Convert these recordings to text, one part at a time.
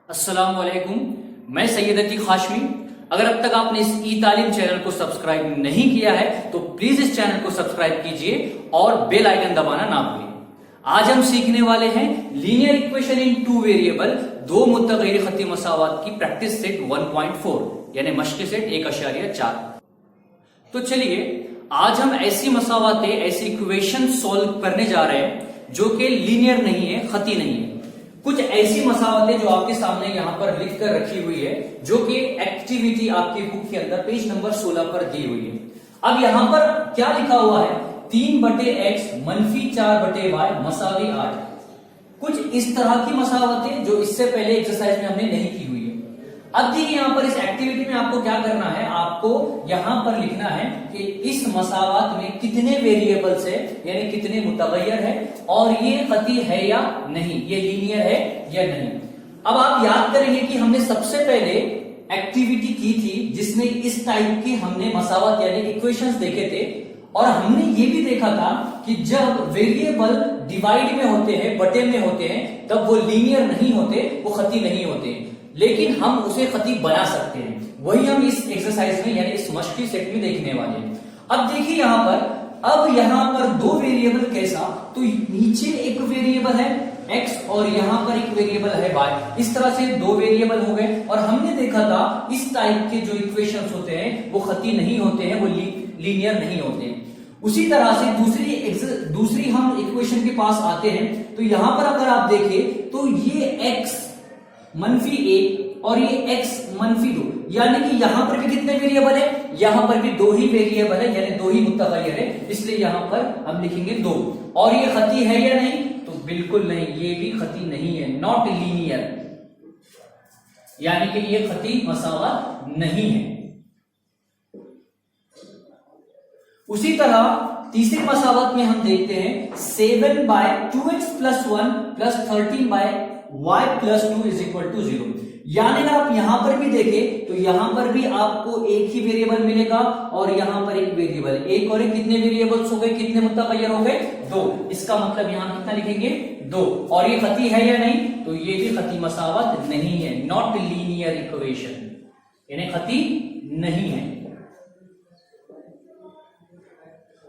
अस्सलाम वालेकुम, मैं सैयद अतीक हाशमी। अगर अब तक आपने इस ई तालीम चैनल को सब्सक्राइब नहीं किया है तो प्लीज इस चैनल को सब्सक्राइब कीजिए और बेल आइकन दबाना ना भूलिए। आज हम सीखने वाले हैं linear equation in two variable, दो मुतगैर खती मसावात की प्रैक्टिस सेट 1.4 यानी मश्क सेट 1.4। तो चलिए आज हम ऐसी मसावातें, ऐसी इक्वेशन सॉल्व करने जा रहे हैं जो कि लीनियर नहीं है, खती नहीं है। कुछ ऐसी मसावतें जो आपके सामने यहां पर लिख कर रखी हुई है, जो कि एक्टिविटी आपकी बुक के अंदर पेज नंबर 16 पर दी हुई है। अब यहां पर क्या लिखा हुआ है, 3/x -4/y मसावी 8। कुछ इस तरह की मसावतें जो इससे पहले एक्सरसाइज में हमने नहीं की हुई है। अब देखिए यहां पर इस एक्टिविटी में आपको क्या करना है, आपको यहां पर लिखना है कि इस मसावात में कितने वेरिएबल्स है, यानी कितने मुतगैर है, और ये खती है या नहीं, ये लीनियर है या नहीं। अब आप याद करेंगे कि हमने सबसे पहले एक्टिविटी की थी जिसमें इस टाइप के हमने मसावात यानी इक्वेशंस देखे थे, और हमने ये भी देखा था कि जब वेरिएबल डिवाइड में होते हैं, बटे में होते हैं, तब वो लीनियर नहीं होते, वो खती नहीं होते, लेकिन हम उसे खती बना सकते हैं। वही हम इस एक्सरसाइज में यानी इस मश्की सेट में देखने वाले हैं। अब देखिए यहां पर, अब यहां पर दो वेरिएबल कैसा, तो नीचे एक वेरिएबल है x और यहां पर एक वेरिएबल है y। इस तरह से दो वेरिएबल हो गए, और हमने देखा था इस टाइप के जो इक्वेशंस होते हैं वो खती नहीं होते हैं, वो लीनियर नहीं होते। उसी तरह से दूसरी हम इक्वेशन के पास आते हैं। तो यहां पर अगर आप देखें तो ये x -1 और ये x -2, यानी कि यहां पर भी कितने वेरिएबल है, यहां पर भी दो ही वेरिएबल है, यानी दो ही मुतगैर है, इसलिए यहां पर हम लिखेंगे 2। और ये खती है या नहीं, तो बिल्कुल नहीं, ये भी खती नहीं है, नॉट लीनियर, यानी कि ये खती मसावत नहीं है। उसी तरह तीसरी मसावत में हम देखते हैं 7/2x + 1 + 13/y + 2 = 0। यानी अगर आप यहां पर भी देखें तो यहां पर भी आपको एक ही वेरिएबल मिलेगा, और यहां पर एक वेरिएबल, एक और एक, कितने वेरिएबल्स हो गए, कितने मुतगैर हो गए, 2। इसका मतलब यहां कितना लिखेंगे, 2। और ये खती है या नहीं, तो ये भी खती मसावत नहीं है, नॉट लीनियर इक्वेशन, यानी खती नहीं है।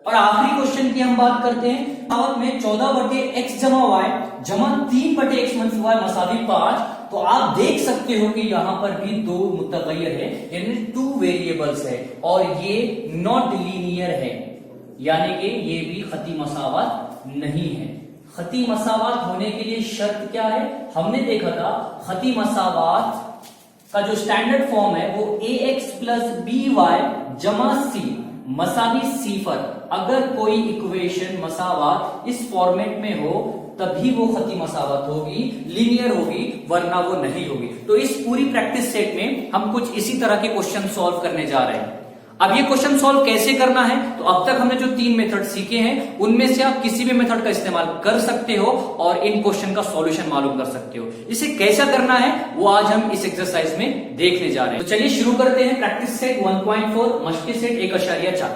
और आखिरी क्वेश्चन की हम बात करते हैं, मसावत में 14/x + y जमा 3/x - y मसावी 5। तो आप देख सकते हो कि यहां पर भी दो मुतगैर है, यानी 2 वेरिएबल्स है, और ये नॉट लीनियर है, यानी कि ये भी खती मसावत नहीं है। खती मसावत होने के लिए शर्त क्या है, हमने देखा था खती मसावत का जो स्टैंडर्ड फॉर्म है वो ax + by जमा c मसावी c पर। अगर कोई इक्वेशन मसावत इस फॉर्मेट में हो तभी वो खती मसावत होगी, लीनियर होगी, वरना वो नहीं होगी। तो इस पूरी प्रैक्टिस सेट में हम कुछ इसी तरह के क्वेश्चन सॉल्व करने जा रहे हैं। अब ये क्वेश्चन सॉल्व कैसे करना है, तो अब तक हमने जो 3 मेथड सीखे हैं उनमें से आप किसी भी मेथड का इस्तेमाल कर सकते हो और इन क्वेश्चन का सॉल्यूशन मालूम कर सकते हो। इसे कैसा करना है वो आज हम इस एक्सरसाइज में देखने जा रहे हैं। तो चलिए शुरू करते हैं प्रैक्टिस सेट 1.4 मश्क सेट 1.4।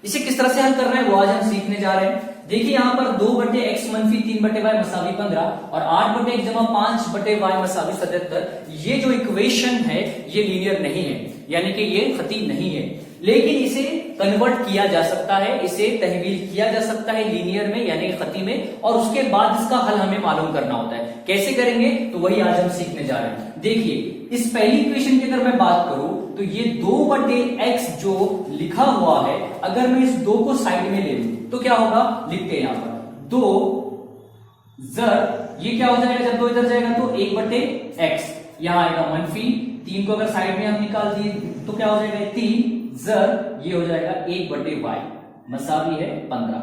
इसे किस तरह से हल करना है वो आज हम सीखने जा रहे हैं। देखिए यहां पर 2/x - 3/y मसावी 15 और 8/x जमा 5/y मसावी 77। ये जो इक्वेशन है ये लीनियर नहीं है, यानी कि ये खती नहीं है, लेकिन इसे कन्वर्ट किया जा सकता है, इसे तहवील किया जा सकता है लीनियर में यानी खती में, और उसके बाद इसका हल हमें मालूम करना होता है। कैसे करेंगे तो वही आज हम सीखने जा रहे हैं। देखिए इस पहली इक्वेशन की अगर मैं बात करूं तो ये 2/x जो लिखा हुआ है, अगर मैं इस 2 को साइड में ले लूं तो क्या होगा, लिखते हैं यहां पर 2 जर, ये क्या हो जाएगा, जब 2 इधर जाएगा तो 1/x, यहां आएगा -3 को अगर साइड में हम निकाल दिए तो क्या हो जाएगा 3 जर, ये हो जाएगा 1/y मसावी है 15।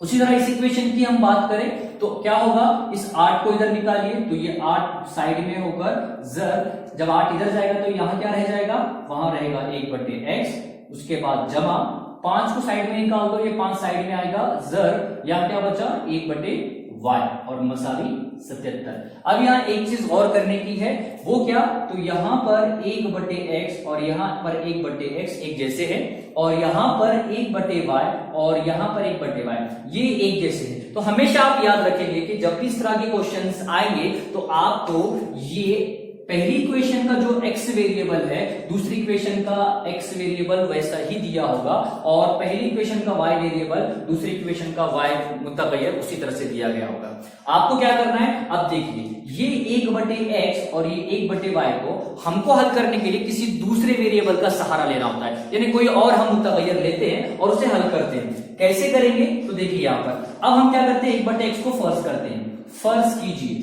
उसी तरह इस इक्वेशन की हम बात करें तो क्या होगा, इस 8 को इधर निकालिए तो ये 8 साइड में होकर जर, जब 8 इधर जाएगा तो यहां क्या रह जाएगा, वहां रहेगा 1/x, उसके बाद जमा 5 को साइड में निकाल दो, ये 5 साइड में आएगा जर, यहां क्या बचा 1/y और मसावी 77। अब यहां एक चीज गौर करने की है, वो क्या, तो यहां पर 1/x और यहां पर 1/x एक जैसे है, और यहां पर 1/y और यहां पर 1/y ये एक जैसे है। तो हमेशा आप याद रखेंगे कि जब भी इस तरह के क्वेश्चंस आएंगे तो आपको ये पहली इक्वेशन का जो x वेरिएबल है दूसरी इक्वेशन का x वेरिएबल वैसा ही दिया होगा, और पहली इक्वेशन का y वेरिएबल दूसरी इक्वेशन का y मुतगय्यर उसी तरह से दिया गया होगा। आपको क्या करना है, अब देखिए ये 1/x और ये 1/y को हमको हल करने के लिए किसी दूसरे वेरिएबल का सहारा लेना होता है, यानी कोई और हम मुतगय्यर लेते हैं और उसे हल करते हैं। कैसे करेंगे तो देखिए यहां पर अब हम क्या करते हैं, 1/x को फर्ज करते हैं। फर्ज कीजिए,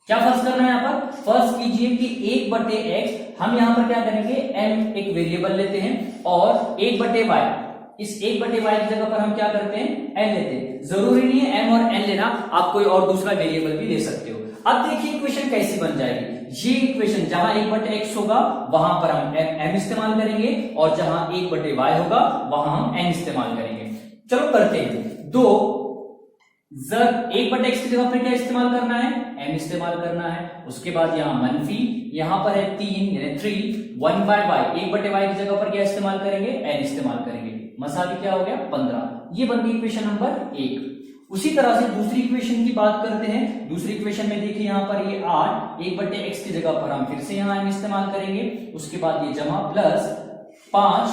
क्या फर्ज करना है यहां पर, फर्ज कीजिए कि 1/x हम यहां पर क्या करेंगे, m एक वेरिएबल लेते हैं और 1/y, इस 1/y की जगह पर हम क्या करते हैं, n लेते हैं। जरूरी नहीं है m और n लेना, आप कोई और दूसरा वेरिएबल भी ले सकते हो। अब देखिए इक्वेशन कैसी बन जाएगी, ये इक्वेशन जहां 1/x होगा वहां पर हम m इस्तेमाल करेंगे और जहां 1/y होगा वहां हम n इस्तेमाल करेंगे। चलो करते हैं। दो 1/x की जगह पर क्या इस्तेमाल करना है, m इस्तेमाल करना है। उसके बाद यहां मनफी, यहां पर है 3 यानी 3, 1/y 1/y की जगह पर क्या इस्तेमाल करेंगे, n इस्तेमाल करेंगे। मसावी क्या हो गया 15। ये बन गई इक्वेशन नंबर 1। उसी तरह से दूसरी इक्वेशन की बात करते हैं। दूसरी इक्वेशन में देखिए यहां पर ये 8, 1/x की जगह पर हम फिर से यहां m इस्तेमाल करेंगे। उसके बाद ये जमा प्लस 5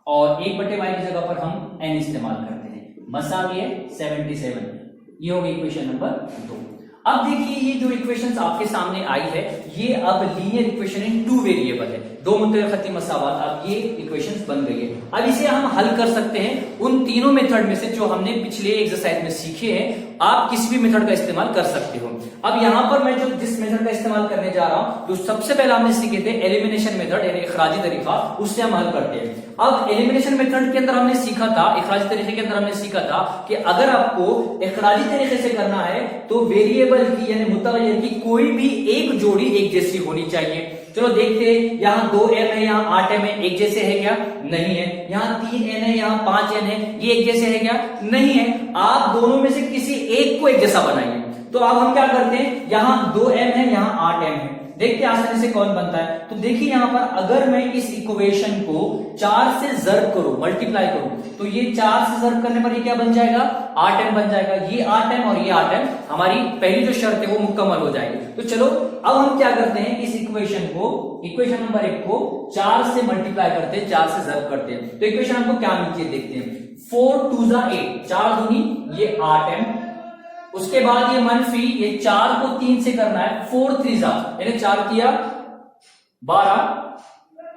और 1/y की जगह पर हम n इस्तेमाल करते हैं। मसावी है 77। ये होगी इक्वेशन नंबर 2। अब देखिए ये जो इक्वेशंस आपके सामने आई है ये अब लीनियर इक्वेशन इन 2 वेरिएबल है, दो मुतखती मसावात। अब ये इक्वेशंस बन गई है। अब इसे हम हल कर सकते हैं उन तीनों मेथड में से जो हमने पिछले एक्सरसाइज में सीखे हैं। आप किसी भी मेथड का इस्तेमाल कर सकते हो। अब यहां पर मैं जो जिस मेथड का इस्तेमाल करने जा रहा हूं, जो सबसे पहले हमने सीखे थे एलिमिनेशन मेथड यानी इखराजी तरीका, उससे हम हल करते हैं। अब एलिमिनेशन मेथड के अंदर हमने सीखा था, इखराजी तरीके के अंदर हमने सीखा था कि अगर आपको इखराजी तरीके से करना है तो वेरिएबल की यानी मुतगय्यर की कोई भी एक जोड़ी एक जैसी होनी चाहिए। चलो देखते हैं, यहाँ 2m है, यहाँ 8m है, एक जैसे है क्या, नहीं है। यहाँ 3n है, यहाँ 5n है, ये एक जैसे है क्या, नहीं है। आप दोनों में से किसी एक को एक जैसा बनाइए। तो अब हम क्या करते हैं, यहाँ 2m है, यहाँ 8m है, देखते हैं आसानी से कौन बनता है। तो देखिए यहां पर अगर मैं इस इक्वेशन को 4 से ज़र्ब करूं, मल्टीप्लाई करूं, तो ये 4 से ज़र्ब करने पर ये क्या बन जाएगा, 8m बन जाएगा। ये 8m और ये 8m, हमारी पहली जो शर्त है वो मुकम्मल हो जाएगी। तो चलो अब हम क्या करते हैं, इस इक्वेशन को, इक्वेशन नंबर 1 को 4 से मल्टीप्लाई करते हैं, 4 से ज़र्ब करते हैं। तो इक्वेशन हमको क्या मिलती है देखते हैं। 4 2 8, 4 दूनी ये 8m। उसके बाद ये मनफी, ये 4 को 3 से करना है, 4 3 यानी 4 किया 12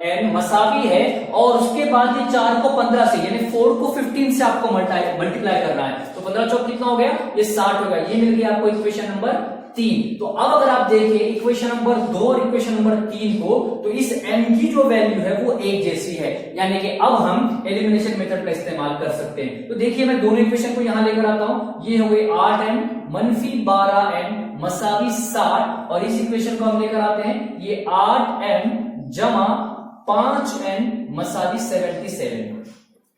n मसावी है। और उसके बाद ये 4 को 15 से यानी 4 को 15 से आपको मल्टीप्लाई करना है। तो 15 चौक कितना हो गया, ये 60 हो गया। ये मिल गया आपको इक्वेशन नंबर 3। तो अब अगर आप देखिए इक्वेशन नंबर 2 और इक्वेशन नंबर 3 को, तो इस m की जो वैल्यू है वो एक जैसी है, यानी कि अब हम एलिमिनेशन मेथड का इस्तेमाल कर सकते हैं। तो देखिए मैं दोनों इक्वेशन को यहां लेकर आता हूं। ये हो गई 8m मनफी 12n मसावी 60, और इस इक्वेशन को हम लेकर आते हैं, ये 8m जमा 5n मसावी 77।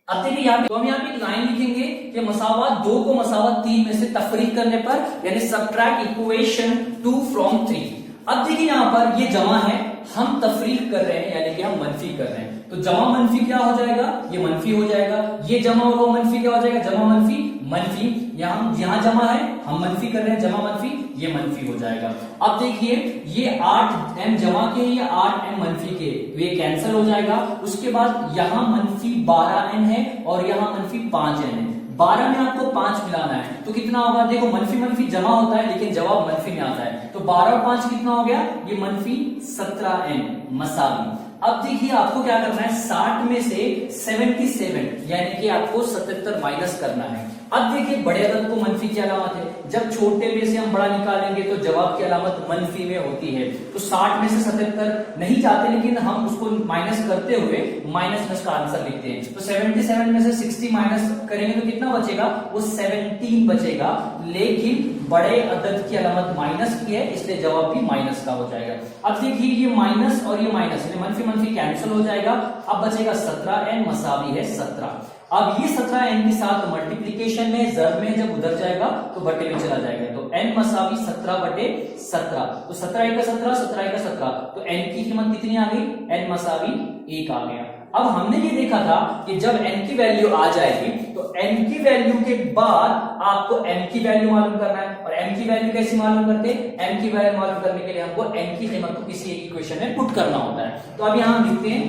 अब देखिए यहाँ पे तो हम यहाँ पे एक लाइन लिखेंगे कि मसावात 2 को मसावात 3 में से तफरीक करने पर, यानी सबट्रैक्ट इक्वेशन 2 फ्रॉम 3। अब देखिए यहाँ पर ये जमा है, हम तफरीक कर रहे हैं यानी कि हम मनफी कर रहे हैं। तो जमा मनफी क्या हो जाएगा, ये मनफी हो जाएगा। ये जमा और वो मनफी क्या हो जाएगा, जमा मनफी मनफी। यहाँ जमा है, हम मनफी कर रहे हैं, जमा मनफी, ये मनफी हो जाएगा। अब देखिए ये 8m जमा के, ये 8m मनफी के, ये कैंसिल हो जाएगा। उसके बाद यहाँ मनफी 12n है और यहाँ मनफी 5n है। 12 में आपको 5 मिलाना है तो कितना होगा, देखो मनफी मनफी जमा होता है लेकिन जवाब मनफी में आता है। तो 12 और 5 कितना हो गया, ये मनफी 17n मसावी। अब देखिए आपको क्या करना है, 60 में से 77 यानी कि आपको 77 माइनस करना है। अब देखिए बड़े अदद को मनफी की अलामत है, जब छोटे में से हम बड़ा निकालेंगे तो जवाब की अलामत मनफी में होती है। तो 60 में से 77 नहीं जाते, लेकिन हम उसको माइनस करते हुए माइनस का आंसर लिखते हैं। तो 77 में से 60 माइनस करेंगे तो कितना बचेगा, वो 17 बचेगा, लेकिन बड़े अदद की अलामत माइनस की है इसलिए जवाब भी माइनस का हो जाएगा। अब देखिए ये माइनस और ये माइनस मनफी मनफी कैंसिल हो जाएगा। अब बचेगा 17n मसावी है 17। अब ये 17n के साथ मल्टीप्लीकेशन में, ज़र्ब में जब उधर जाएगा तो बटे में चला जाएगा। तो n मसावी 17/17। तो 17 का 17, 17 का 17, तो n की कीमत कितनी आ गई, n मसावी 1 आ गया। अब हमने ये देखा था कि जब n की वैल्यू आ जाएगी तो n की वैल्यू के बाद आपको m की वैल्यू मालूम करना है। और m की वैल्यू कैसे मालूम करते हैं? m की वैल्यू मालूम करने के लिए हमको n की कीमत को किसी एक इक्वेशन में पुट करना होता है। तो अब यहां हम लिखते हैं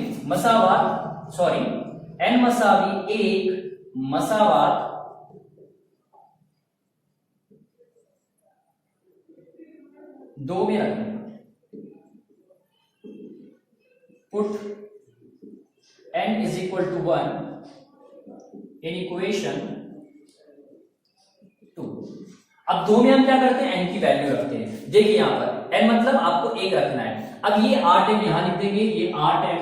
n मसावी 1 मसावात दो में रखना, put n is equal to 1 in equation 2। अब दो में हम क्या करते हैं? n की वैल्यू रखते हैं। देखिए यहां पर n मतलब आपको 1 रखना है। अब ये 8m यहां लिख देंगे, ये 8m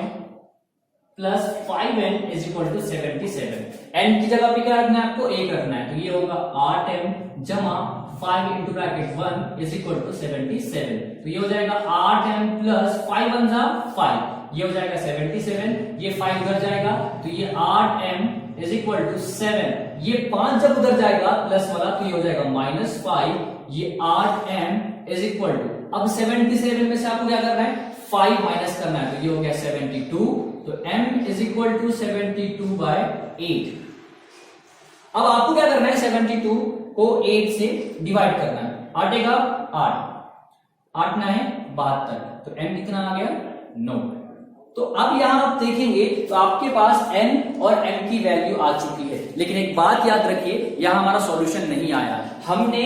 plus 5n is equal to 77। n की जगह पे क्या रखना है? आपको 1 रखना है। तो ये होगा 8m जमा 5 into bracket 1 is equal to 77। तो ये हो जाएगा 8m प्लस 5 1 जा 5, ये हो जाएगा 77, ये 5 उधर जाएगा तो ये 8m इज इक्वल टू 7, ये 5 जब उधर जाएगा प्लस वाला तो ये हो जाएगा -5, ये 8m इज इक्वल टू, अब 77 में से आपको क्या करना है? 5 माइनस करना है, तो ये हो गया 72। तो m इज इक्वल टू 72/8। अब आपको क्या करना है? 72 को 8 से डिवाइड करना है। 8 का 8 9 72, तो m कितना आ गया? 9। तो अब यहां आप देखेंगे तो आपके पास n और m की वैल्यू आ चुकी है, लेकिन एक बात याद रखिए, यहां हमारा सॉल्यूशन नहीं आया। हमने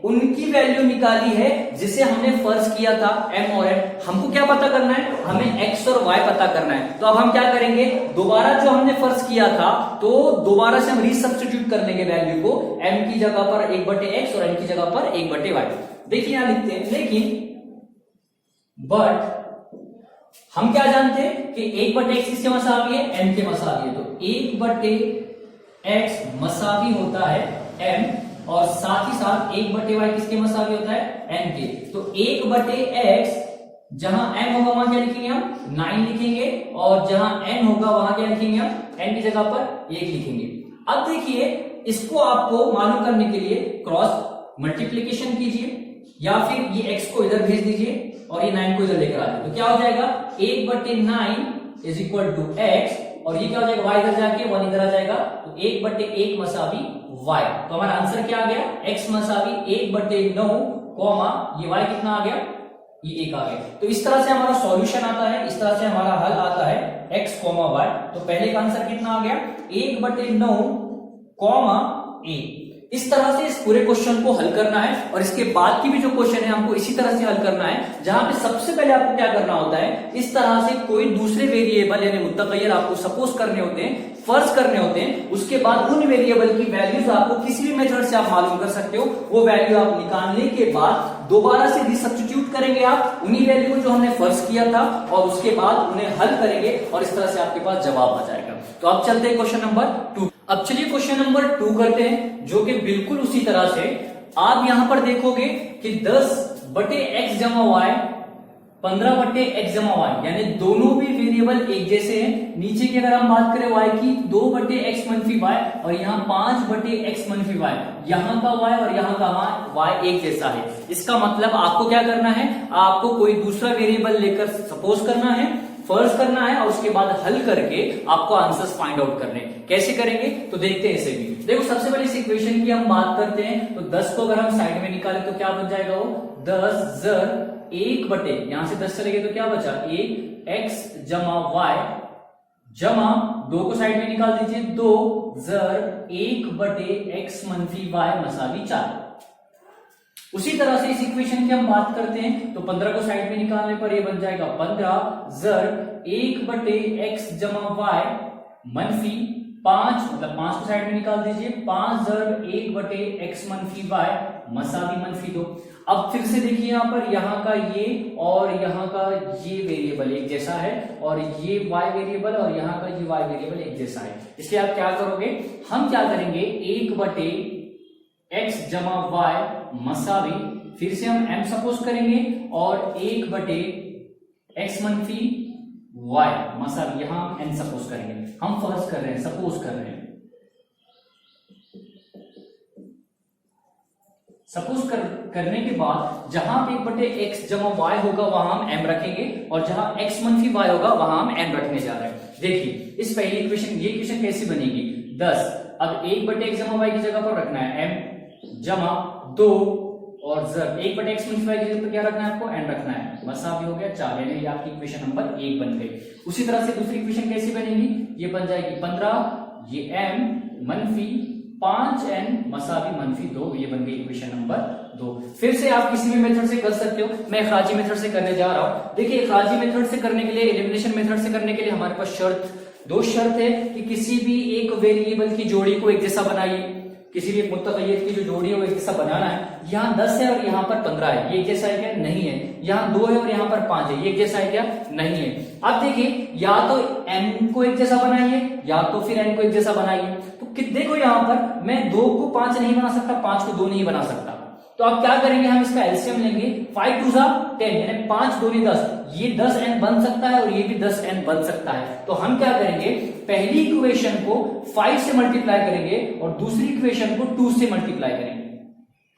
उनकी वैल्यू निकाली है जिसे हमने फर्ज किया था m और n। हमको क्या पता करना है? हमें x और y पता करना है। तो अब हम क्या करेंगे? दोबारा जो हमने फर्ज किया था तो दोबारा से हम रीसब्स्टिट्यूट कर लेंगे वैल्यू को, m की जगह पर 1/x और n की जगह पर 1/y। देखिए यहां लिखते हैं, लेकिन बट हम क्या जानते हैं कि 1/x किसके मसावी है? m के मसावी है। तो 1/x मसावी होता है m, और साथ ही साथ 1/y किसके मसावी होता है? n के। तो 1/x जहां m होगा वहां क्या लिखेंगे हम? 9 लिखेंगे, और जहां n होगा वहां क्या लिखेंगे हम? n की जगह पर 1 लिखेंगे। अब देखिए इसको आपको मालूम करने के लिए क्रॉस मल्टीप्लीकेशन कीजिए, या फिर ये x को इधर भेज दीजिए और ये 9 को इधर लेकर आ जाए। तो क्या हो जाएगा? 1/9 इज इक्वल टू x, और ये क्या हो जाएगा? y इधर जाके 1 इधर आ जाएगा, तो 1/1 मसावी y। तो हमारा आंसर क्या आ गया? x मसावी 1/9, ये y कितना आ गया? ये 1 आ गया। तो इस तरह से हमारा सॉल्यूशन आता है, इस तरह से हमारा हल आता है x, y। तो पहले का आंसर कितना आ गया? 1/9, a। इस तरह से इस पूरे क्वेश्चन को हल करना है, और इसके बाद की भी जो क्वेश्चन है हमको इसी तरह से हल करना है, जहां पे सबसे पहले आपको क्या करना होता है? इस तरह से कोई दूसरे वेरिएबल यानी मुतगय्यर आपको सपोज करने होते हैं, फर्ज करने होते हैं। उसके बाद उन वेरिएबल की वैल्यूज आपको किसी भी मेथड से आप मालूम कर सकते हो। वो वैल्यू आप निकालने के बाद दोबारा से रिसब्स्टिट्यूट करेंगे आप उन्हीं वैल्यू को जो हमने फर्ज किया था, और उसके बाद उन्हें हल करेंगे, और इस तरह से आपके पास जवाब आ जाएगा। तो अब चलते हैं क्वेश्चन नंबर 2। अब चलिए क्वेश्चन नंबर 2 करते हैं, जो कि बिल्कुल उसी तरह से आप यहां पर देखोगे कि 10/x जमा y 15/x जमा y, यानी दोनों भी वेरिएबल एक जैसे हैं। नीचे की अगर हम बात करें y की 2/x - y, और यहाँ 5/x - y, यहाँ का y और यहाँ का y एक जैसा है। इसका मतलब आपको क्या करना है? आपको कोई दूसरा वेरिएबल लेकर सपोज करना है, फर्ज करना है, और उसके बाद हल करके आपको आंसर्स फाइंड आउट करने। कैसे करेंगे? तो देखते हैं इसे भी। देखो सबसे पहले इस इक्वेशन की हम बात करते हैं, तो 10 को अगर हम साइड में निकालें तो क्या बन जाएगा? वो 10 जर 1/, यहां से 10 चले गए तो क्या बचा? 1x जमा y जमा 2 को साइड में निकाल दीजिए, 2 जर 1/x - y मसावी 4। उसी तरह से इस इक्वेशन की हम बात करते हैं, तो 15 को साइड में निकालने पर ये बन जाएगा 15 जर 1/x जमा y मनफी 5, मतलब 5 को साइड में निकाल दीजिए, 5 जर 1/x - y मसावी -2। अब फिर से देखिए यहां पर, यहाँ का ये और यहाँ का ये वेरिएबल एक जैसा है, और ये y वेरिएबल और यहाँ का ये y वेरिएबल एक जैसा है। इसलिए आप क्या करोगे? हम क्या करेंगे? 1/x जमा y मसावी, फिर से हम m सपोज करेंगे, और 1/x मनफी y मसावी, यहां हम n सपोज करेंगे। हम फर्ज कर रहे हैं, सपोज कर रहे हैं, सपोज करने के बाद जहां पे 1/x जमा y होगा वहां हम m रखेंगे और जहां x मनफी y होगा वहां हम n रखने जा रहे हैं। देखिए इस पहली इक्वेशन, ये इक्वेशन कैसी बनेगी, 10, अब 1/x जमा y की जगह पर रखना है m जमा 2 और जब 1/x मनफी y की जगह पर क्या रखना है आपको, n रखना है, मसावी हो गया 4, यानी ये आपकी इक्वेशन नंबर 1 बन गई। उसी तरह से दूसरी इक्वेशन कैसी बनेगी, ये बन जाएगी 15, ये m मनफी 5n मसावी मनफी 2, ये बन गई इक्वेशन नंबर 2। फिर से आप किसी भी मेथड से कर सकते हो, मैं इखराजी मेथड से करने जा रहा हूं। देखिए इखराजी मेथड से करने के लिए, एलिमिनेशन मेथड से करने के लिए हमारे पास दो शर्त है कि किसी भी एक वेरिएबल की जोड़ी को एक जैसा बनाइए, किसी भी मुतगय्यर की जो जोड़ी है वो एक जैसा बनाना है। यहाँ 10 है और यहाँ पर 15 है, ये एक जैसा है क्या, नहीं है। यहाँ 2 है और यहाँ पर 5 है, ये एक जैसा है क्या, नहीं है। अब देखिए या तो m को एक जैसा बनाइए या तो फिर n को एक जैसा बनाइए। तो देखो यहाँ पर मैं 2 को 5 नहीं बना सकता, 5 को 2 नहीं बना सकता, तो अब क्या करेंगे, हम इसका एलसीएम लेंगे, 5 2 10, यानी 5 2 10, ये 10n बन सकता है और ये भी 10n बन सकता है। तो हम क्या करेंगे, पहली इक्वेशन को 5 से मल्टीप्लाई करेंगे और दूसरी इक्वेशन को 2 से मल्टीप्लाई करेंगे।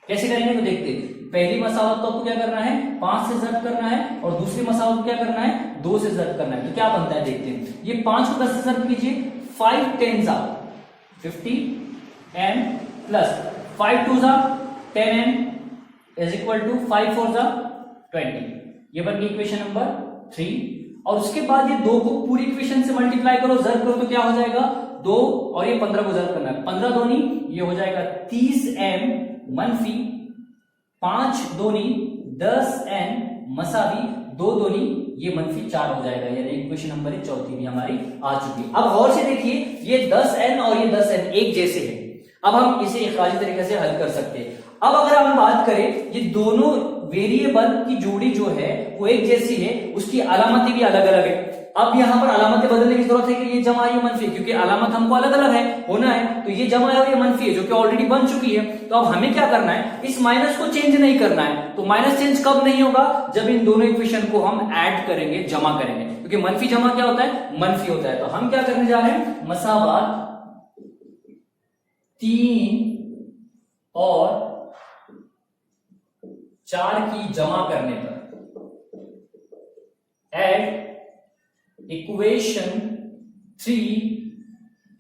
कैसे करेंगे तो देखते हैं। पहली मसावत को आपको क्या करना है, 5 से ज़ब्त करना है और दूसरी मसावत को क्या करना है, 2 से ज़ब्त करना है। तो क्या बनता है देखते हैं। ये 5 को 10 से ज़ब्त कीजिए, 5 10 50n plus 5 2 10n is equal to 5 4 20, ये बन गई इक्वेशन नंबर 3। और उसके बाद ये 2 को पूरी इक्वेशन से मल्टीप्लाई करो, ज़ब्त करो, तो क्या हो जाएगा 2 और ये 15 को ज़ब्त करना है, 15 दूनी ये हो जाएगा 30m मनफी 5 दूनी 10n मसावी 2 दूनी ये मनफी 4 हो जाएगा, यानी इक्वेशन नंबर 4 भी हमारी आ चुकी है। अब और से देखिए ये 10n और ये 10n एक जैसे है, अब हम इसे इखराजी तरीके से हल कर सकते हैं। अब अगर हम बात करें, ये दोनों वेरिएबल की जोड़ी जो है वो एक जैसी है, उसकी अलामतें भी अलग अलग है। अब यहां पर अलामतें बदलने की जरूरत है कि ये जमा ये मनफी, क्योंकि अलामत हमको अलग अलग है होना है, तो ये जमा है और ये मनफी है जो कि ऑलरेडी बन चुकी है। तो अब हमें क्या करना है, इस माइनस को चेंज नहीं करना है। तो माइनस चेंज कब नहीं होगा, जब इन दोनों इक्वेशन को हम ऐड करेंगे, जमा करेंगे, क्योंकि मनफी जमा क्या होता है, मनफी होता है। तो हम क्या करने जा रहे हैं, मसावात 3 और 4 की जमा करने पर ऐड इक्वेशन 3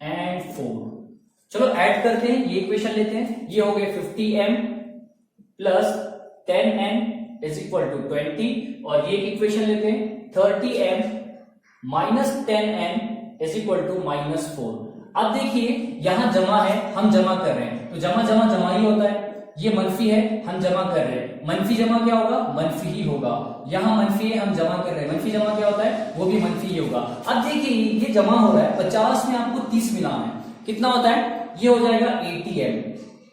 एंड 4। चलो ऐड करते हैं, ये इक्वेशन लेते हैं, ये हो गए 50m plus 10n is equal to 20, और ये इक्वेशन लेते हैं 30m minus 10n is equal to -4। अब देखिए यहां जमा है, हम जमा कर रहे हैं, तो जमा जमा जमा ही होता है। ये मनफी है, हम जमा कर रहे हैं, मनफी जमा क्या होगा, मनफी ही होगा। यहां मनफी है, हम जमा कर रहे हैं, मनफी जमा क्या होता है, वो भी मनफी ही होगा। अब देखिए ये जमा हो रहा है, 50 में आपको 30 मिलाना है, कितना होता है, ये हो जाएगा 80m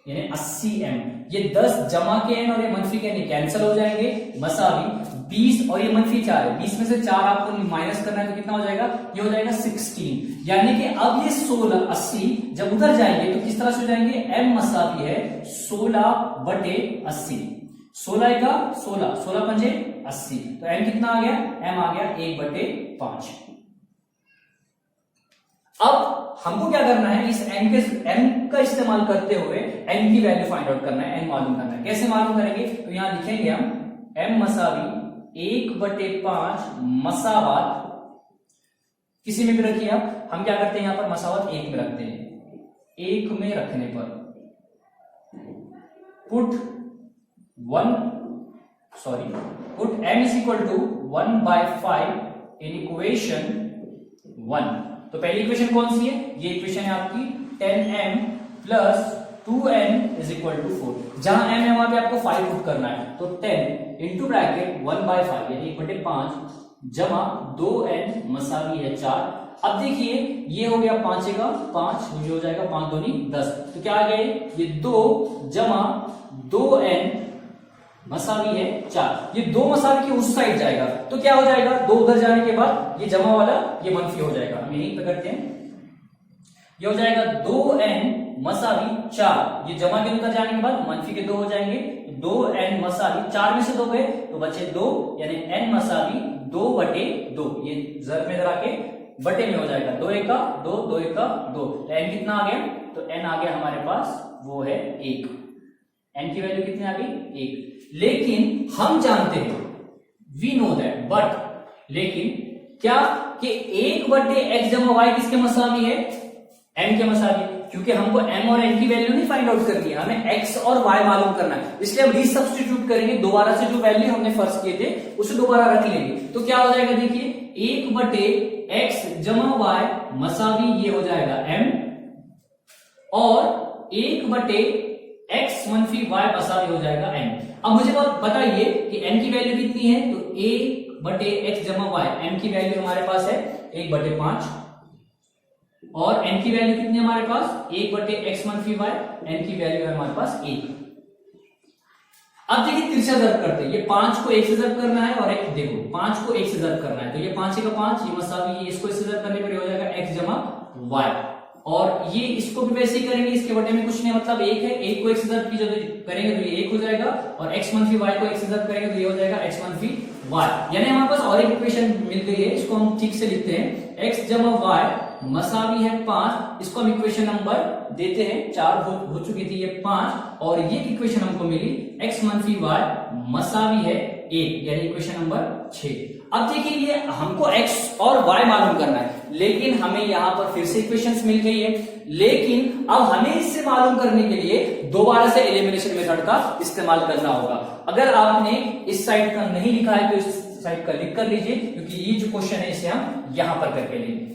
यानी 80m। ये 10 जमा के n और ये मनफी के n कैंसिल हो जाएंगे, मसावी 20 और ये मनफी 4 है, 20 में से 4 आपको माइनस करना है, तो कितना हो जाएगा, ये हो जाएगा 16। यानी कि अब ये 16 80 जब उधर जाएंगे तो किस तरह से हो जाएंगे, m मसावी है 16/80, 16 का 16, 16 पंजे 80, तो m कितना आ गया, m आ गया 1/5। अब हमको क्या करना है, इस m का इस्तेमाल करते हुए n की वैल्यू फाइंड आउट करना है, n मालूम करना है। कैसे मालूम करेंगे, तो यहां लिखेंगे हम m मसावी 1/5 मसावात, किसी में भी रखिए आप, हम क्या करते हैं यहां पर मसावत 1 में रखते हैं, 1 में रखने पर put m is equal to 1/5 in equation 1। तो पहली इक्वेशन कौन सी है, ये इक्वेशन है आपकी 10m plus 2n is equal to 4। जहां m है वहां पे आपको 5 पुट करना है, तो 10 इंटू ब्रैकेट 1/5 यानी 1/5 जमा 2n मसावी है 4। अब देखिए ये हो गया 5 का 5, ये हो जाएगा 5 दूनी 10, तो क्या आ गया, ये 2 जमा 2n मसावी है 4। ये 2 मसावी के उस साइड जाएगा, तो क्या हो जाएगा, 2 उधर जाने के बाद ये जमा वाला ये मनफी हो जाएगा। हम यहीं पे करते हैं, ये हो जाएगा 2n मसावी 4, ये जमा के उधर जाने के बाद मनफी के 2 हो जाएंगे, 2n मसावी 4 में से 2 गए तो बचे 2, यानी n मसावी 2/2, ये जर में जरा के बटे में हो जाएगा, 2 1 का 2, 2 1 का 2, तो n कितना आ गया, तो n आ गया हमारे पास वो है 1। n की वैल्यू कितनी आ गई 1। लेकिन हम जानते हैं, वी नो दैट, बट लेकिन क्या कि 1/x जमा y किसके मसावी है, m के मसावी, क्योंकि हमको m और n की वैल्यू नहीं फाइंड आउट करनी है, हमें x और y मालूम करना है। इसलिए हम रीसब्स्टिट्यूट करेंगे, दोबारा से जो वैल्यू हमने फर्स्ट किए थे उसे दोबारा रख लेंगे। तो क्या हो जाएगा, देखिए 1/x जमा y मसावी ये हो जाएगा m, और 1/x मनफी y मसावी हो जाएगा n। अब मुझे बताइए कि n की वैल्यू कितनी है, तो 1/x जमा y, m की वैल्यू हमारे पास है 1/5, और n की वैल्यू कितनी है हमारे पास 1/x मनफी y, n की वैल्यू है हमारे पास 1। अब देखिए तिरछा ज़र्ब करते हैं, ये 5 को 1 से ज़र्ब करना है, और एक देखो 5 को 1 से ज़र्ब करना है, तो ये 5 का 5, ये मसावी, ये इसको इससे ज़र्ब करने पर हो जाएगा x जमा y, और ये इसको भी वैसे ही करेंगे, इसके बटे में कुछ नहीं, मतलब 1 है, 1 को 1 से ज़र्ब की करेंगे तो ये 1 हो जाएगा, और x मनफी y को 1 से ज़र्ब करेंगे तो ये हो जाएगा x मनफी y। यानी हमारे पास और एक इक्वेशन मिल गई है, इसको हम ठीक से लिखते हैं, x जमा y मसावी है 5, इसको हम इक्वेशन नंबर देते हैं 4, हो चुकी थी ये 5, और ये इक्वेशन हमको मिली x मनफी y मसावी है 1, यानी इक्वेशन नंबर 6। अब देखिए ये हमको x और y मालूम करना है, लेकिन हमें यहां पर फिर से इक्वेशंस मिल गई है, लेकिन अब हमें इससे मालूम करने के लिए दोबारा से एलिमिनेशन मेथड का इस्तेमाल करना होगा। अगर आपने इस साइड का नहीं लिखा है तो इस साइड का लिख कर लीजिए, क्योंकि ये जो क्वेश्चन है इसे हम यहां पर करके लेंगे।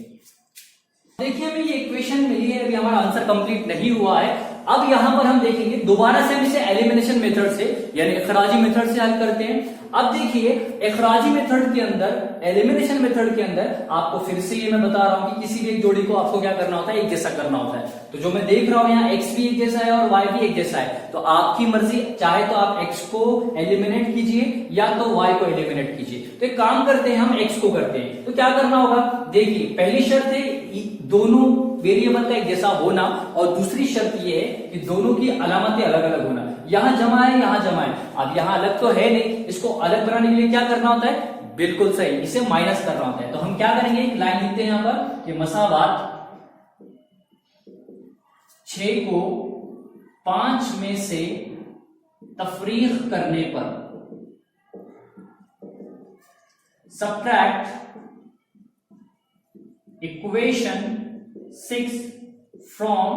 देखिए हमें ये इक्वेशन मिली है, अभी हमारा आंसर कंप्लीट नहीं हुआ है। अब यहां पर हम देखेंगे दोबारा से हम इसे एलिमिनेशन मेथड से यानी इखराजी मेथड से हल करते हैं। अब देखिए इखराजी मेथड के अंदर, एलिमिनेशन मेथड के अंदर आपको फिर से ये मैं बता रहा हूं कि किसी भी एक जोड़ी को आपको क्या करना होता है, एक जैसा करना होता है। तो जो मैं देख रहा हूं यहाँ x भी एक जैसा है और y भी एक जैसा है, तो आपकी मर्जी, चाहे तो आप x को एलिमिनेट कीजिए या तो y को एलिमिनेट कीजिए। तो एक काम करते हैं, हम x को करते हैं, तो क्या करना होगा, देखिए पहली शर्त है दोनों वेरिएबल का एक जैसा होना, और दूसरी शर्त ये है कि दोनों की अलामतें अलग अलग होना। यहां जमा है, यहां जमा है, अब यहां अलग तो है नहीं, इसको अलग बनाने के लिए क्या करना होता है, बिल्कुल सही, इसे माइनस करना होता है। तो हम क्या करेंगे, एक लाइन लिखते हैं यहां पर कि मसावात 6 को 5 में से तफरीक करने पर सब्ट्रैक्ट इक्वेशन 6 फ्रॉम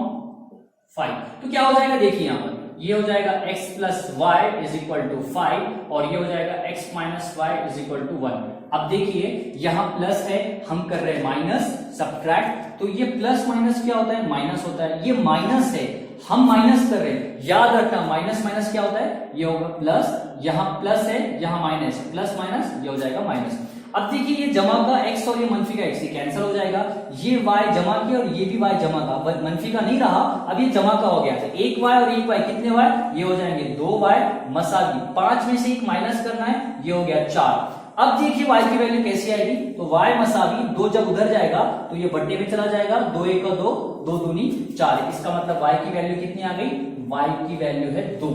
5। तो क्या हो जाएगा, देखिए यहां पर ये हो जाएगा x plus y is equal to 5, और ये हो जाएगा x minus y is equal to 1। अब देखिए यहां प्लस है, हम कर रहे हैं माइनस, सब्ट्रैक्ट, तो ये प्लस माइनस क्या होता है, माइनस होता है, ये माइनस है, हम माइनस कर रहे हैं, याद रखना माइनस माइनस क्या होता है, ये होगा प्लस, यहां प्लस है, यहां माइनस, प्लस माइनस ये हो जाएगा माइनस। अब देखिए ये जमा का x और ये मनफी का x, ये कैंसिल हो जाएगा, ये y जमा की और ये भी y जमा का, मनफी का नहीं रहा, अब ये जमा का हो गया, तो 1 y और 1 y, कितने y, ये हो जाएंगे 2 y मसावी, 5 में से एक माइनस करना है, ये हो गया 4। अब देखिए y की वैल्यू कैसी आएगी, तो y मसावी 2 जब उधर जाएगा तो ये बट्टे में चला जाएगा, 2 1 का 2, 2 दूनी 4, इसका मतलब y की वैल्यू कितनी आ गई, y की वैल्यू है 2।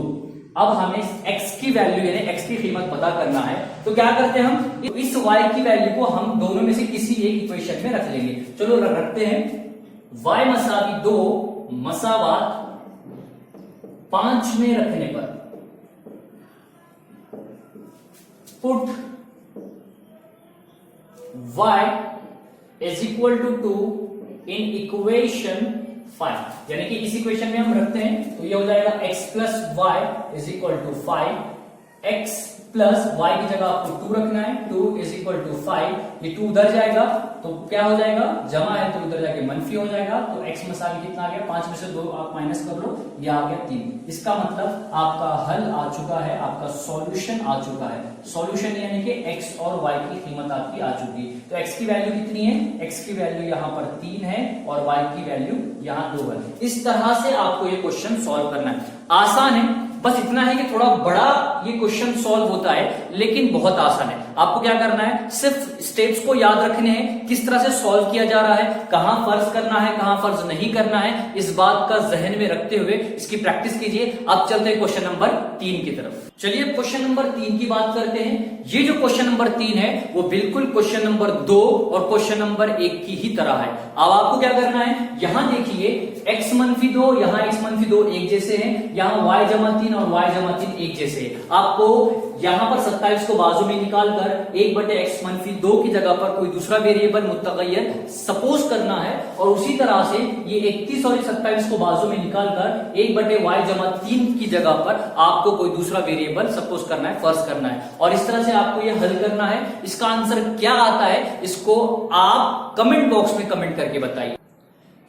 अब हमें x की वैल्यू यानी x की कीमत पता करना है, तो क्या करते हैं हम, इस y की वैल्यू को हम दोनों में से किसी एक इक्वेशन में रख लेंगे। चलो रखते हैं, y मसावी 2 मसावात 5 में रखने पर put y is equal to 2 in equation 5, यानी कि इस इक्वेशन में हम रखते हैं, तो ये हो जाएगा x plus y is equal to 5, x plus y की जगह आपको 2 रखना है, 2 इज इक्वल टू 5, ये 2 उधर जाएगा तो क्या हो जाएगा, जमा है तो उधर जाके मनफी हो जाएगा, तो x मसावी कितना आ गया, 5 में से 2 आप माइनस कर लो, ये आ गया 3। इसका मतलब आपका हल आ चुका है, आपका सॉल्यूशन आ चुका है, सॉल्यूशन यानी कि x और y की कीमत आपकी आ चुकी है। तो x की वैल्यू कितनी है, x की वैल्यू यहाँ पर 3 है और y की वैल्यू यहाँ 2 है। इस तरह से आपको ये क्वेश्चन सॉल्व करना है, आसान है, बस इतना है कि थोड़ा बड़ा ये क्वेश्चन सॉल्व होता है लेकिन बहुत आसान है। आपको क्या करना है, सिर्फ स्टेप्स को याद रखने हैं, किस तरह से सॉल्व किया जा रहा है, कहां फर्ज करना है, कहां फर्ज नहीं करना है, इस बात का जहन में रखते हुए इसकी प्रैक्टिस कीजिए। अब चलते हैं क्वेश्चन नंबर 3 की तरफ। चलिए क्वेश्चन नंबर 3 की बात करते हैं। ये जो क्वेश्चन नंबर 3 है वो बिल्कुल क्वेश्चन नंबर 2 और क्वेश्चन नंबर 1 की ही तरह है। अब आपको क्या करना है, यहां देखिए x - 2, यहां x - 2 एक जैसे हैं, यहां y - 3 और y - 3 एक जैसे हैं। आपको यहां पर 27 को बाजू में निकालकर 1/x - 2 की जगह पर कोई दूसरा वेरिएबल मुतगय्यर सपोज करना है, और उसी तरह से ये 31 और 27 को बाजू में निकालकर 1/y - 3 की जगह पर आपको कोई दूसरा वेरिएबल सपोज करना है, फर्ज करना है, और इस तरह से आपको ये हल करना है। इसका आंसर क्या आता है इसको आप कमेंट बॉक्स में कमेंट करके बताइए।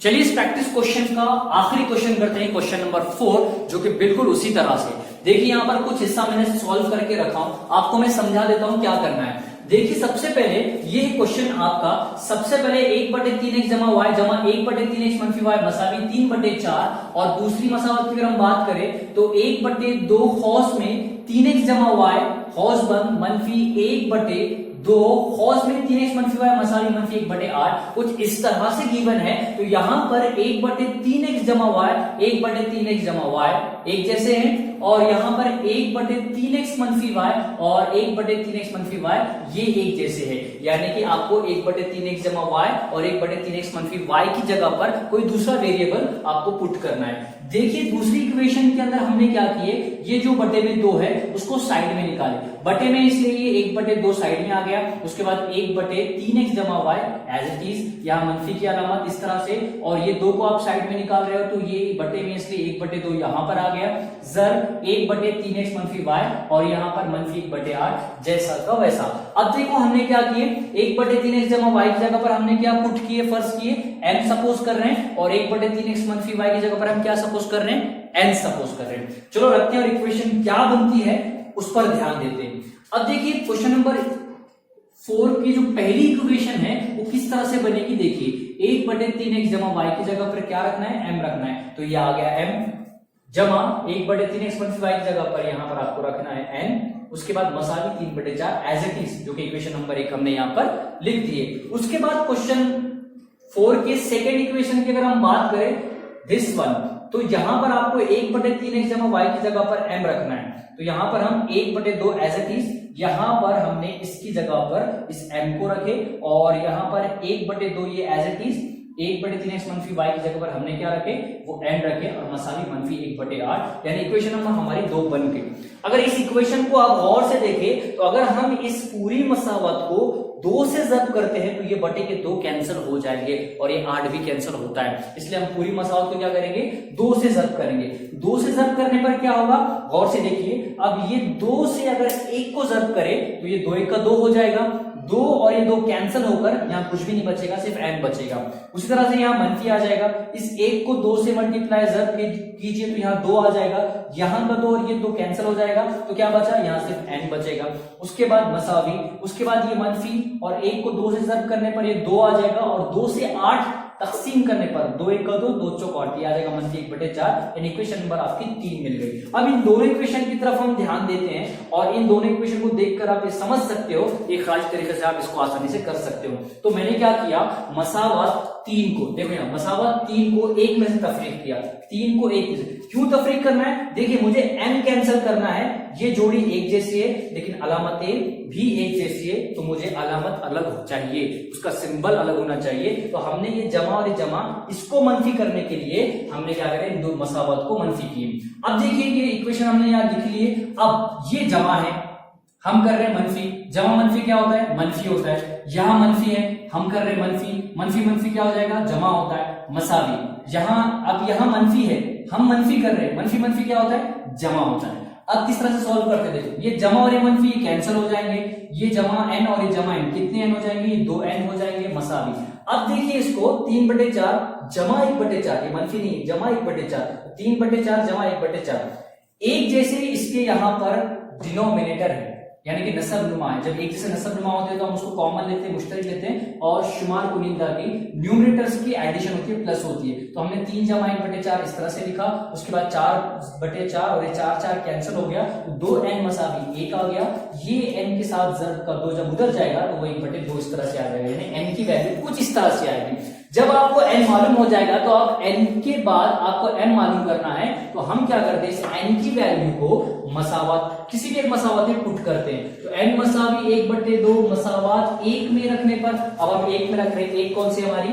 चलिए इस प्रैक्टिस क्वेश्चन का आखिरी क्वेश्चन करते हैं, क्वेश्चन नंबर 4, जो कि बिल्कुल उसी तरह से। देखिए यहां पर कुछ हिस्सा मैंने सॉल्व करके रखा हूं, आपको मैं समझा देता हूं क्या करना है। देखिए सबसे पहले ये क्वेश्चन आपका, सबसे पहले 1/3x जमा y जमा 1/3x - y मसावी 3/4, और दूसरी मसावत की अगर हम बात करें तो 1/2 खौस में 3x जमा y खौस बन मनफी 1/2 खौस में 3x - y मसावी मनफी 1/8 कुछ इस तरह से गिवन है। तो यहां पर 1/3x जमा y 1/3x जमा y एक जैसे हैं, और यहां पर 1/3x - y और 1/3x - y ये एक जैसे है, यानी कि आपको 1/3x जमा y और 1/3x - y की जगह पर कोई दूसरा वेरिएबल आपको पुट करना है। देखिए दूसरी इक्वेशन के अंदर हमने क्या किए, ये जो बटे में 2 है उसको साइड में निकाले, बटे में इसलिए ये 1/2 साइड में आ गया। उसके बाद 1/3x जमा y एज इट इज, यहाँ मनफी की अलामत इस तरह से, और ये 2 को आप साइड में निकाल रहे हो तो ये बटे में इसलिए 1/2 यहां पर आ गया, जर 1/3x - y और यहाँ पर मनफी 1/8 जैसा का वैसा। अब देखो हमने क्या किए, 1/3x जमा y की जगह पर हमने क्या पुट किए, फर्ज किए m सपोज कर रहे हैं, और 1/3x - y की जगह पर हम क्या सपोज कर रहे हैं, n सपोज कर रहे हैं। चलो रखते हैं और इक्वेशन क्या बनती है उस पर ध्यान देते हैं। अब देखिए क्वेश्चन नंबर 4 की जो पहली इक्वेशन है वो किस तरह से बनेगी, देखिए 1/3x जमा y की जगह पर क्या रखना है, m रखना है, तो ये आ गया m जमा 1/3x - y की जगह पर यहां पर आपको रखना है n, उसके बाद मसावी 3/4 एज इट इज, जो कि इक्वेशन नंबर 1 हमने यहां पर लिख दिए। उसके बाद क्वेश्चन 4 के सेकेंड इक्वेशन की अगर हम बात करें दिस वन, तो यहां पर आपको 1/3x जमा y की जगह पर m रखना है, तो यहां पर हम 1/2 एज इट इज, यहां पर हमने इसकी जगह पर इस m को रखे, और यहां पर 1/2 ये as it is 1/3x - y की जगह पर हमने क्या रखे, वो n रखे, और मसावी मनफी 1/8, यानी इक्वेशन नंबर हमारी 2 बन गई। अगर इस इक्वेशन को आप गौर से देखें तो अगर हम इस पूरी मसावत को 2 से जब करते हैं तो ये बटे के 2 कैंसिल हो जाएंगे, और ये 8 भी कैंसिल होता है, इसलिए हम पूरी मसावत को क्या करेंगे, 2 से जब करेंगे। 2 से जब करने पर क्या होगा, गौर से देखिए, अब ये 2 से अगर 1 को जब करें तो ये 2 1 का 2 हो जाएगा, 2 और ये 2 कैंसिल होकर यहाँ कुछ भी नहीं बचेगा, सिर्फ n बचेगा। उसी तरह से यहाँ मनफी आ जाएगा, इस 1 को 2 से मल्टीप्लाई जब कीजिए तो यहाँ 2 आ जाएगा, यहाँ का 2 और ये 2 कैंसिल हो जाएगा, तो क्या बचा, यहाँ सिर्फ n बचेगा। उसके बाद मसावी, उसके बाद ये मनफी, और 1 को 2 से जब करने पर ये 2 आ जाएगा, और 2 से 8 तकसीम करने पर 2 1 का 2 2 चौक 8 आ जाएगा, मनफी 1/4, यानी इक्वेशन नंबर आपकी 3 मिल गई। अब इन दोनों इक्वेशन की तरफ हम ध्यान देते हैं, और इन दोनों इक्वेशन को देखकर आप ये समझ सकते हो, एक खास तरीके से आप इसको आसानी से कर सकते हो। तो मैंने क्या किया, मसावत 3 को, देखो यहाँ मसावत 3 को 1 में से तफरीक किया, 3 को 1 में से क्यों तफरीक करना है, देखिए मुझे n कैंसिल करना है, ये जोड़ी एक जैसी है लेकिन अलामतें भी एक जैसी है, तो मुझे अलामत अलग चाहिए, उसका सिंबल अलग होना चाहिए। तो हमने ये जमा और ये जमा, इसको मनफी करने के लिए हमने क्या करें, इन दो मसावत को मनफी किए। अब देखिए ये इक्वेशन हमने यहाँ लिख लिए, अब ये जमा है, हम कर रहे हैं मनफी, जमा मनफी क्या होता है, मनफी होता है, यहां मनफी है, हम कर रहे हैं मनफी, मनफी मनफी क्या हो जाएगा, जमा होता है, मसावी, यहां अब यहां मनफी है, हम मनफी कर रहे हैं, मनफी मनफी क्या होता है, जमा होता है। अब किस तरह से सॉल्व करते देखो, ये जमा और ये मनफी कैंसिल हो जाएंगे, ये जमा n और ये जमा n, कितने n हो जाएंगे, ये 2n हो जाएंगे, मसावी। अब देखिए इसको 3/4 जमा 1/4, ये मनफी नहीं, जमा 1/4, 3/4 जमा 1/4, एक जैसे इसके यहां पर डिनोमिनेटर है, यानी कि नसबनुमा है। जब एक जैसे नसबनुमा होते हैं तो हम उसको कॉमन लेते हैं, मुश्तरक लेते हैं, और शुमार कुनिंदा की न्यूमरेटर्स की एडिशन होती है, प्लस होती है। तो हमने 3 जमा 1/4 इस तरह से लिखा, उसके बाद 4/4 और ये 4 कैंसिल हो गया, तो 2n मसावी 1 आ गया। ये n के साथ ज़र्ब का 2 जब उधर जाएगा तो वो 1/2 इस तरह से आ जाएगा, यानी n की वैल्यू कुछ इस तरह से आएगी। जब आपको n मालूम हो जाएगा तो आप n के बाद आपको n मालूम करना है, तो हम क्या करते हैं, इस n की वैल्यू को मसावात किसी भी एक मसावात में पुट करते हैं। तो n मसावी 1/2 मसावात 1 में रखने पर, अब हम 1 में रख रहे हैं, 1 कौन सी हमारी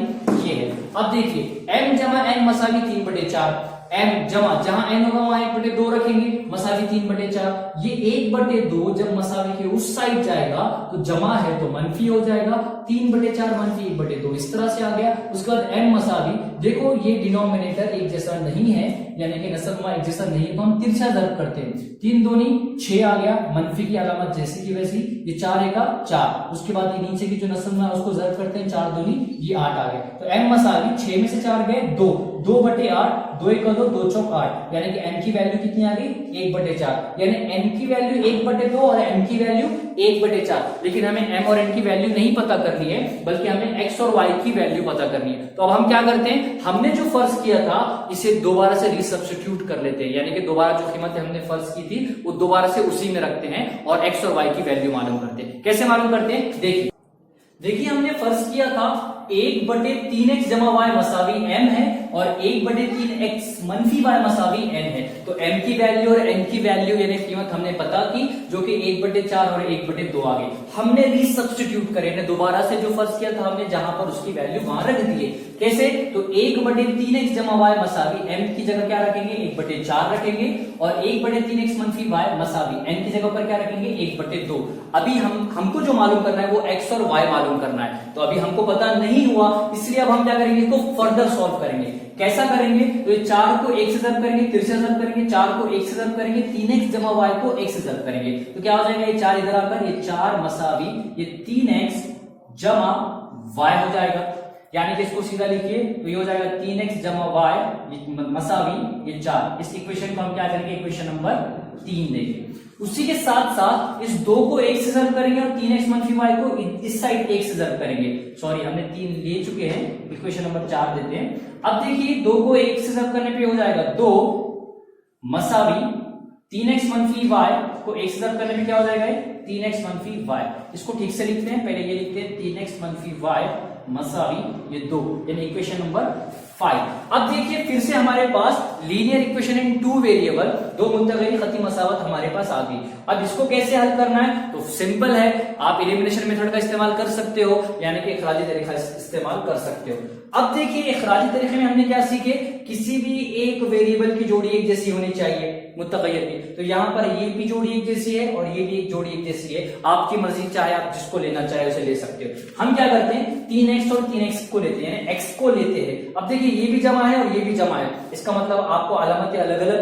ये है। अब देखिए m जमा n मसावी 3/4, m जमा जहां n होगा वहां 1/2 रखेंगे, मसावी 3/4। ये 1/2 जब मसावी के उस साइड जाएगा तो जमा है तो मनफी हो जाएगा, 3/4 मनफी 1/2 इस तरह से आ गया। उसके बाद m मसावी, देखो ये डिनोमिनेटर एक जैसा नहीं है, यानी कि नसबनुमा एक जैसा नहीं है, तो हम तिरछा ज़र्ब करते हैं। 3 दूनी 6 आ गया, मनफी की अलामत जैसी की वैसी, ये 4 एका 4। उसके बाद ये नीचे की जो नसबनुमा उसको ज़र्ब करते हैं, 4 दूनी ये 8 आ गया। तो m मसावी 6 में से 4 गए 2, 2/8, 2 एका 2, 2 चौक 8, यानी कि n की वैल्यू कितनी आ गई 1/4, यानी n की वैल्यू 1/2 और m की वैल्यू 1/4। लेकिन हमें m और n की वैल्यू नहीं पता करनी है, बल्कि हमें x और y की वैल्यू पता करनी है। तो अब हम क्या करते हैं, हमने जो फर्ज किया था इसे दोबारा से रीसब्स्टिट्यूट कर लेते हैं, यानी कि दोबारा जो कीमत हमने फर्ज की थी वो दोबारा से उसी में रखते हैं और x और y की वैल्यू मालूम करते हैं। कैसे मालूम करते हैं, देखिए हमने फर्ज किया था 1/3x जमा y मसावी m है और 1/3x मनफी y मसावी n है। तो m की वैल्यू और n की वैल्यू यानी कीमत हमने पता की, जो कि 1/4 और 1/2 आ गई। हमने रीसब्स्टिट्यूट करे, दोबारा से जो फर्ज किया था हमने जहां पर उसकी वैल्यू वहां रख दिए। कैसे, तो 1/3x जमा y मसावी m की जगह क्या रखेंगे 1/4 रखेंगे, और 1/3x मनफी y मसावी n की जगह पर क्या रखेंगे 1/2। अभी हमको जो मालूम करना है वो x और y मालूम करना है, तो अभी हमको पता नहीं हुआ, इसलिए अब हम क्या करेंगे, इसको फर्दर सॉल्व करेंगे। कैसा करेंगे, तो ये 4 को 1 से ज़र्ब करेंगे, तिरछा ज़र्ब करेंगे, 4 को 1 से ज़र्ब करेंगे, 3x जमा y को 1 से ज़र्ब करेंगे, तो क्या हो जाएगा, ये 4 इधर आकर ये 4 मसावी ये 3x जमा y हो जाएगा। यानी कि इसको सीधा लिखिए तो ये हो जाएगा 3x जमा y मसावी ये 4। इस इक्वेशन को हम क्या करेंगे, इक्वेशन नंबर 3 देंगे। उसी के साथ साथ इस 2 को 1 से ज़र्ब करेंगे और 3x मनफी y को इस साइड 1 से ज़र्ब करेंगे। सॉरी, हमने 3 ले चुके हैं, इक्वेशन नंबर 4 देते हैं। अब देखिए 2 को 1 से ज़र्ब करने पे हो जाएगा 2 मसावी 3x मनफी y को 1 से ज़र्ब करने पे क्या हो जाएगा 3x मनफी y। इसको ठीक से लिखते हैं, पहले ये लिखते हैं 3x मनफी y मसावी ये 2, यानी इक्वेशन नंबर 5। अब देखिए फिर से हमारे पास लीनियर इक्वेशन इन 2 वेरिएबल, 2 मुंतगरी खती मसावत हमारे पास आ गई। अब इसको कैसे हल करना है, तो सिंपल है, आप एलिमिनेशन मेथड का इस्तेमाल कर सकते हो, यानी कि इखराजी तरीका इस्तेमाल कर सकते हो। अब देखिए इखराजी तरीके में हमने क्या सीखे, किसी भी एक वेरिएबल की जोड़ी एक जैसी होनी चाहिए मुतगय्यर की, तो यहाँ पर ये भी जोड़ी एक जैसी है और ये भी एक जोड़ी एक जैसी है, आपकी मर्जी, चाहे आप जिसको लेना चाहे उसे ले सकते हो। हम क्या करते हैं 3x और 3x को लेते हैं, x को लेते हैं। अब देखिए ये भी जमा है और ये भी जमा है, इसका मतलब आपको अलामतें अलग अलग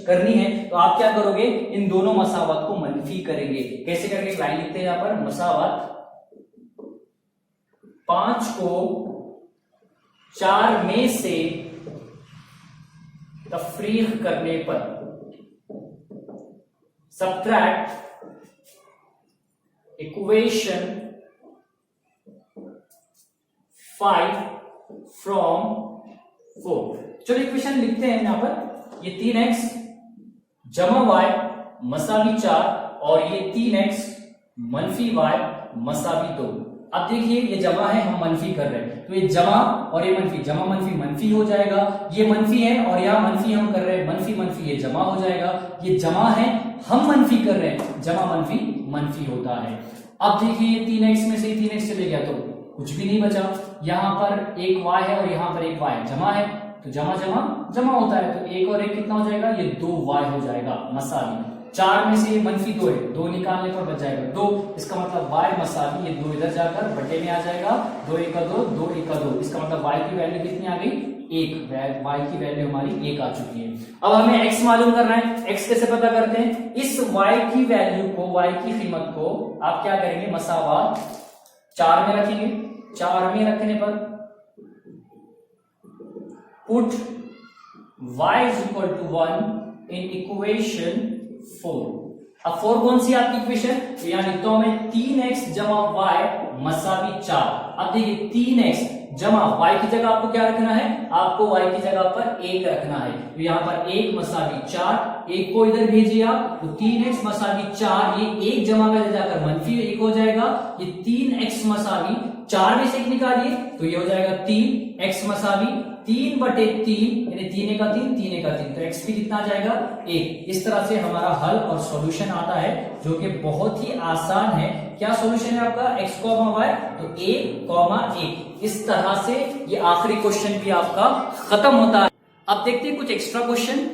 करनी है, तो आप क्या करोगे, इन दोनों मसावत को मनफी करेंगे। कैसे करेंगे, लाइन लिखते हैं यहाँ पर, मसावत 5 को 4 में से तफरीक करने पर, सबट्रैक्ट इक्वेशन 5 फ्रॉम 4। चलो इक्वेशन लिखते हैं यहां पर, ये 3x जमा y मसावी 4 और ये 3x मनफी y मसावी 2। अब देखिए ये जमा है, हम मनफी कर रहे हैं, तो ये जमा और ये मनफी, जमा मनफी मनफी हो जाएगा। ये मनफी है और यहां मनफी हम कर रहे हैं, मनफी मनफी ये जमा हो जाएगा। ये जमा है, हम मनफी कर रहे हैं, जमा मनफी मनफी होता है। अब देखिए 3x में से 3x चले गया तो कुछ भी नहीं बचा, यहां पर एक y है और यहां पर एक y जमा है, तो जमा जमा जमा होता है, तो 1 और 1 कितना हो जाएगा, ये 2y हो जाएगा मसावी। 4 में से मनफी 2 है, 2 निकालने पर बच जाएगा 2, इसका मतलब y मसावी ये 2 इधर जाकर बटे में आ जाएगा, 2 एका 2, 2 एका 2, इसका मतलब y की वैल्यू कितनी आ गई 1, y की वैल्यू हमारी 1 आ चुकी है। अब हमें x मालूम करना है, x कैसे पता करते हैं, इस y की वैल्यू को, y की कीमत को आप क्या करेंगे, मसावत 4 में रखेंगे। 4 में रखने पर put y is equal to 1 in equation 4। अब 4 कौन सी आपकी इक्वेशन, तो यहां लिखता हूं मैं 3x जमा y मसावी 4। अब देखिए 3x जमा y की जगह आपको क्या रखना है, आपको y की जगह पर 1 रखना है, तो यहां पर 1 मसावी 4, 1 को इधर भेजिए आप, तो 3x मसावी 4, ये 1 जमा में जाकर -1 हो जाएगा, ये 3x मसावी 4 में से 1 निकालिए तो ये हो जाएगा 3x मसावी 3/3, यानी 3 का 3, 3 का 3, तो x भी कितना आ जाएगा 1। इस तरह से हमारा हल और सॉल्यूशन आता है, जो कि बहुत ही आसान है। क्या सॉल्यूशन है आपका, x, y, तो 1, 1। इस तरह से ये आखिरी क्वेश्चन भी आपका खत्म होता है। अब देखते हैं कुछ एक्स्ट्रा क्वेश्चन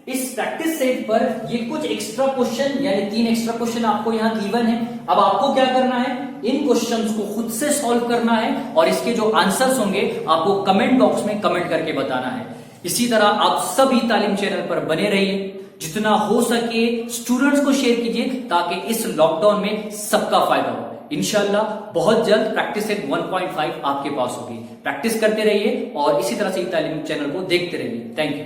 इस प्रैक्टिस सेट पर। ये कुछ एक्स्ट्रा क्वेश्चन यानी 3 एक्स्ट्रा क्वेश्चन आपको यहाँ गिवन है। अब आपको क्या करना है, इन क्वेश्चंस को खुद से सॉल्व करना है और इसके जो आंसर्स होंगे आपको कमेंट बॉक्स में कमेंट करके बताना है। इसी तरह आप सब ई तालीम चैनल पर बने रहिए, जितना हो सके स्टूडेंट्स को शेयर कीजिए ताकि इस लॉकडाउन में सबका फायदा हो। इंशाल्लाह बहुत जल्द प्रैक्टिस सेट 1.5 आपके पास होगी। प्रैक्टिस करते रहिए और इसी तरह से ई तालीम चैनल को देखते रहिए। Thank you.